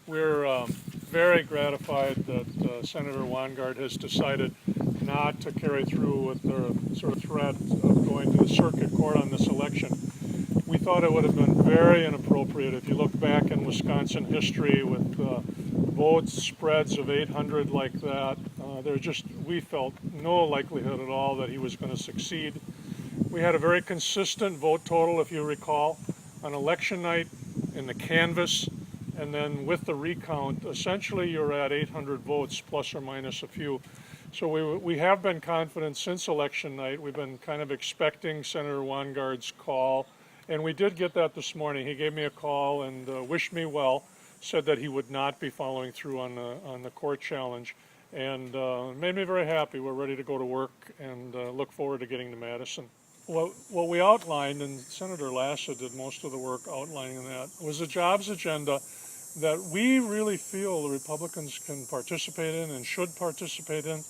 We're very gratified that Senator Wanggaard has decided not to carry through with the sort of threat of going to the circuit court on this election. We thought it would have been very inappropriate. If you look back in Wisconsin history with vote spreads of 800 like that, we felt no likelihood at all that he was going to succeed. We had a very consistent vote total, if you recall, on election night in the canvass, and then with the recount, essentially you're at 800 votes plus or minus a few. So we have been confident since election night. We've been kind of expecting Senator Wanggaard's call, and we did get that this morning. He gave me a call and wished me well, said that he would not be following through on the court challenge, and made me very happy. We're ready to go to work and look forward to getting to Madison. What we outlined, and Senator Lassa did most of the work outlining that, was a jobs agenda that we really feel the Republicans can participate in and should participate in,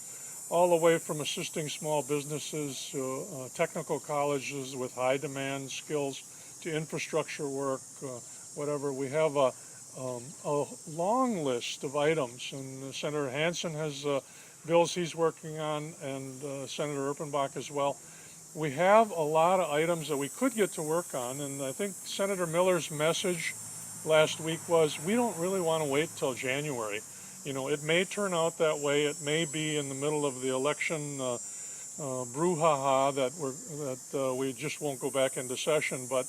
all the way from assisting small businesses, technical colleges with high demand skills, to infrastructure work, whatever. We have a long list of items, and Senator Hansen has bills he's working on, and Senator Erpenbach as well. We have a lot of items that we could get to work on, and I think Senator Miller's message last week was, we don't really want to wait till January. You know, it may turn out that way. It may be in the middle of the election brouhaha that we just won't go back into session. But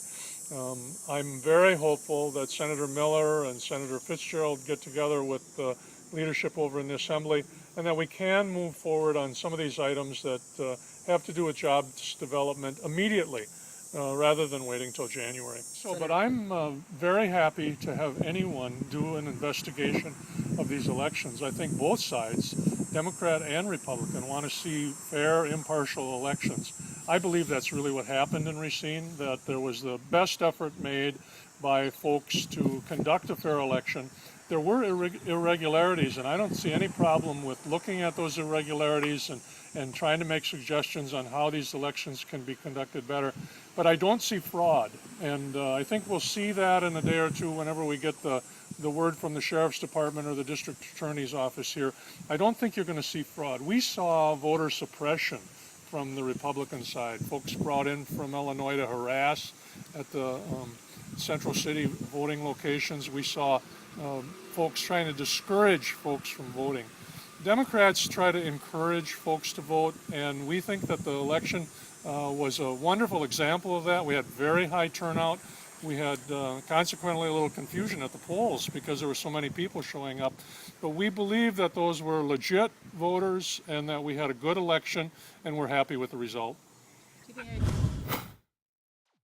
I'm very hopeful that Senator Miller and Senator Fitzgerald get together with the leadership over in the Assembly, and that we can move forward on some of these items that have to do with jobs development immediately, rather than waiting till January. But I'm very happy to have anyone do an investigation of these elections. I think both sides, Democrat and Republican, want to see fair, impartial elections. I believe that's really what happened in Racine, that there was the best effort made by folks to conduct a fair election. There were irregularities, and I don't see any problem with looking at those irregularities and trying to make suggestions on how these elections can be conducted better. But I don't see fraud, and I think we'll see that in a day or two whenever we get the word from the Sheriff's Department or the District Attorney's Office here. I don't think you're going to see fraud. We saw voter suppression from the Republican side. Folks brought in from Illinois to harass at the Central City voting locations. We saw folks trying to discourage folks from voting. Democrats try to encourage folks to vote, and we think that the election was a wonderful example of that. We had very high turnout. We had consequently a little confusion at the polls because there were so many people showing up. But we believe that those were legit voters and that we had a good election, and we're happy with the result.